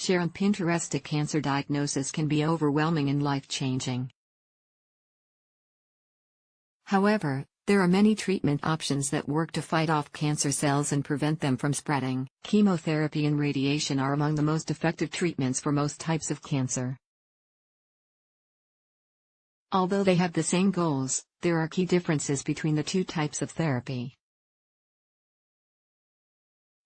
share on Pinterest. A cancer diagnosis can be overwhelming and life-changing. However, there are many treatment options that work to fight off cancer cells and prevent them from spreading. Chemotherapy and radiation are among the most effective treatments for most types of cancer. Although they have the same goals, there are key differences between the two types of therapy.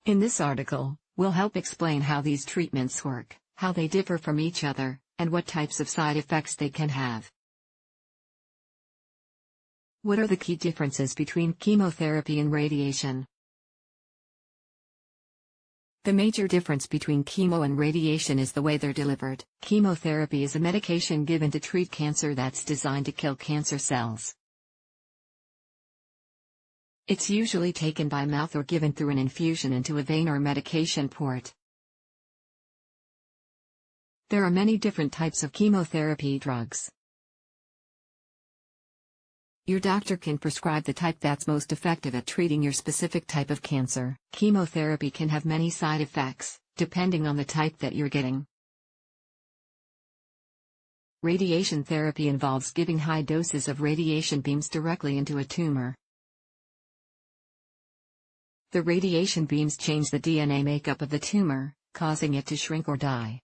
In this article, we'll help explain how these treatments work, how they differ from each other, and what types of side effects they can have. What are the key differences between chemotherapy and radiation? The major difference between chemo and radiation is the way they're delivered. Chemotherapy is a medication given to treat cancer that's designed to kill cancer cells. It's usually taken by mouth or given through an infusion into a vein or medication port. There are many different types of chemotherapy drugs. Your doctor can prescribe the type that's most effective at treating your specific type of cancer. Chemotherapy can have many side effects, depending on the type that you're getting. Radiation therapy involves giving high doses of radiation beams directly into a tumor. The radiation beams change the DNA makeup of the tumor, causing it to shrink or die.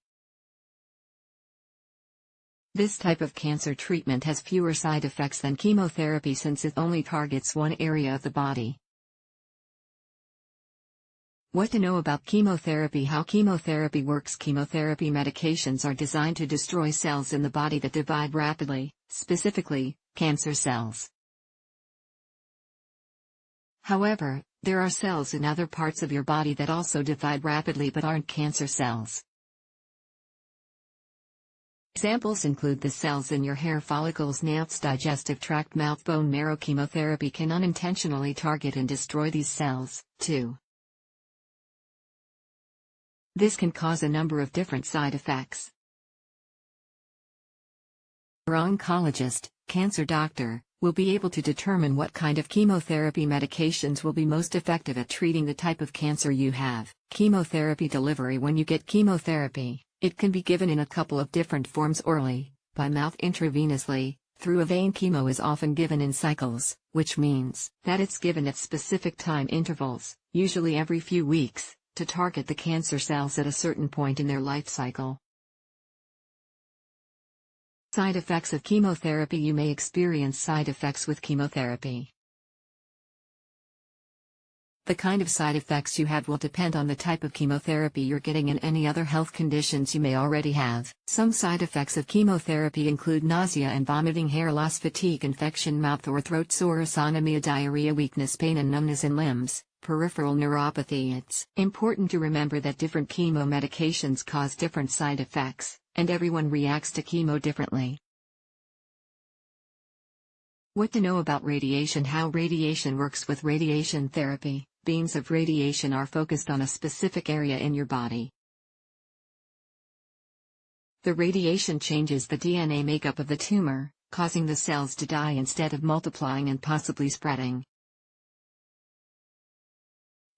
This type of cancer treatment has fewer side effects than chemotherapy since it only targets one area of the body. What to know about chemotherapy? How chemotherapy works. Chemotherapy medications are designed to destroy cells in the body that divide rapidly, specifically, cancer cells. However, there are cells in other parts of your body that also divide rapidly but aren't cancer cells. Examples include the cells in your hair follicles, nails, digestive tract, mouth, bone marrow. Chemotherapy can unintentionally target and destroy these cells, too. This can cause a number of different side effects. Your oncologist, cancer doctor, will be able to determine what kind of chemotherapy medications will be most effective at treating the type of cancer you have. Chemotherapy delivery. When you get chemotherapy, it can be given in a couple of different forms: orally, by mouth, intravenously, through a vein. Chemo is often given in cycles, which means that it's given at specific time intervals, usually every few weeks, to target the cancer cells at a certain point in their life cycle. Side effects of chemotherapy. You may experience side effects with chemotherapy. The kind of side effects you have will depend on the type of chemotherapy you're getting and any other health conditions you may already have. Some side effects of chemotherapy include nausea and vomiting, hair loss, fatigue, infection, mouth or throat sores, anemia, diarrhea, weakness, pain and numbness in limbs, peripheral neuropathy. It's important to remember that different chemo medications cause different side effects, and everyone reacts to chemo differently. What to know about radiation? How radiation works. With radiation therapy, beams of radiation are focused on a specific area in your body. The radiation changes the DNA makeup of the tumor, causing the cells to die instead of multiplying and possibly spreading.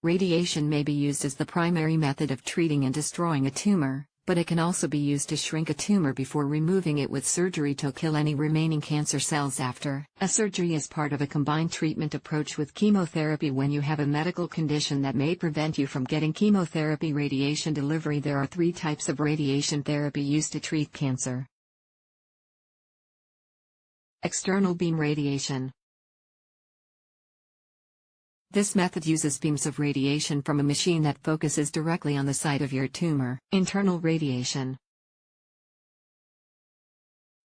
Radiation may be used as the primary method of treating and destroying a tumor, but it can also be used to shrink a tumor before removing it with surgery to kill any remaining cancer cells after. A surgery is part of a combined treatment approach with chemotherapy. When you have a medical condition that may prevent you from getting chemotherapy. Radiation delivery. There are 3 types of radiation therapy used to treat cancer. External beam radiation. This method uses beams of radiation from a machine that focuses directly on the site of your tumor. Internal radiation,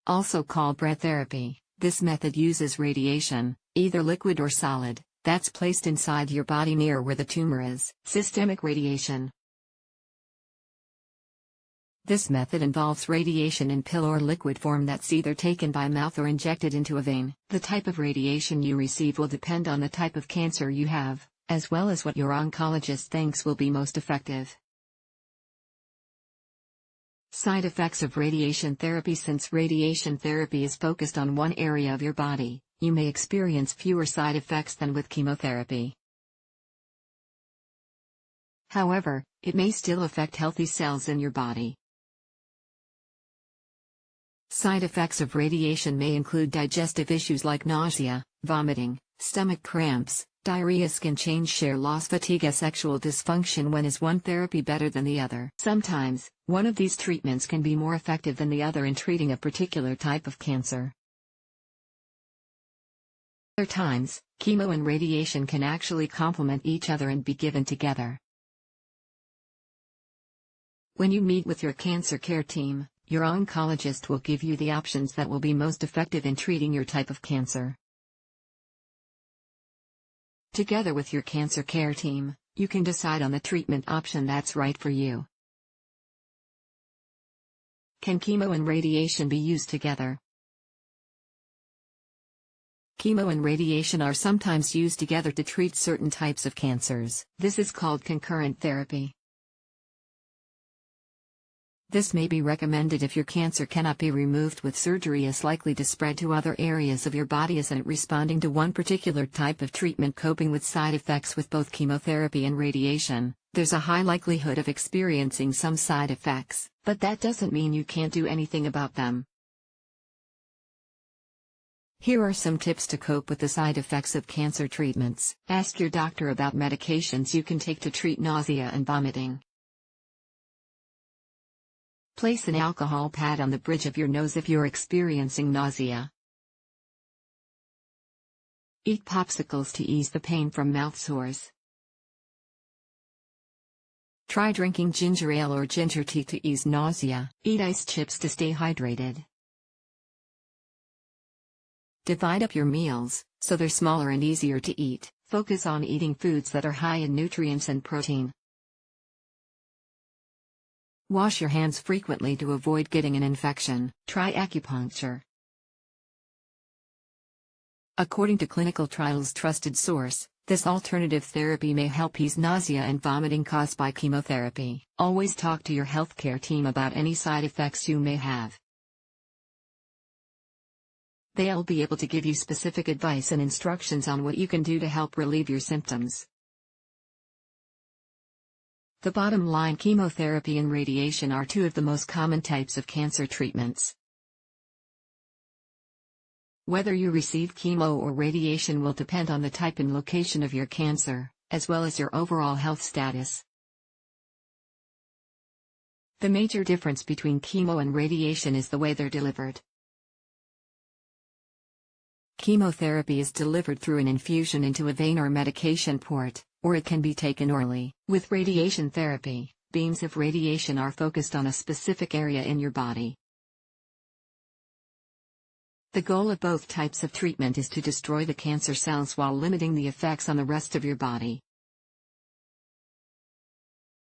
also called red therapy. This method uses radiation, either liquid or solid, that's placed inside your body near where the tumor is. Systemic radiation. This method involves radiation in pill or liquid form that's either taken by mouth or injected into a vein. The type of radiation you receive will depend on the type of cancer you have, as well as what your oncologist thinks will be most effective. Side effects of radiation therapy. Since radiation therapy is focused on one area of your body, you may experience fewer side effects than with chemotherapy. However, it may still affect healthy cells in your body. Side effects of radiation may include digestive issues like nausea, vomiting, stomach cramps, diarrhea, skin change, hair loss, fatigue, sexual dysfunction. When is one therapy better than the other? Sometimes, one of these treatments can be more effective than the other in treating a particular type of cancer. Other times, chemo and radiation can actually complement each other and be given together. When you meet with your cancer care team, your oncologist will give you the options that will be most effective in treating your type of cancer. Together with your cancer care team, you can decide on the treatment option that's right for you. Can chemo and radiation be used together? Chemo and radiation are sometimes used together to treat certain types of cancers. This is called concurrent therapy. This may be recommended if your cancer cannot be removed with surgery, is likely to spread to other areas of your body, isn't responding to one particular type of treatment, coping with side effects with both chemotherapy and radiation. There's a high likelihood of experiencing some side effects, but that doesn't mean you can't do anything about them. Here are some tips to cope with the side effects of cancer treatments. Ask your doctor about medications you can take to treat nausea and vomiting. Place an alcohol pad on the bridge of your nose if you're experiencing nausea. Eat popsicles to ease the pain from mouth sores. Try drinking ginger ale or ginger tea to ease nausea. Eat ice chips to stay hydrated. Divide up your meals, so they're smaller and easier to eat. Focus on eating foods that are high in nutrients and protein. Wash your hands frequently to avoid getting an infection. Try acupuncture. According to Clinical Trials trusted source, this alternative therapy may help ease nausea and vomiting caused by chemotherapy. Always talk to your healthcare team about any side effects you may have. They'll be able to give you specific advice and instructions on what you can do to help relieve your symptoms. The bottom line: chemotherapy and radiation are two of the most common types of cancer treatments. Whether you receive chemo or radiation will depend on the type and location of your cancer, as well as your overall health status. The major difference between chemo and radiation is the way they're delivered. Chemotherapy is delivered through an infusion into a vein or medication port, or it can be taken orally. With radiation therapy, beams of radiation are focused on a specific area in your body. The goal of both types of treatment is to destroy the cancer cells while limiting the effects on the rest of your body.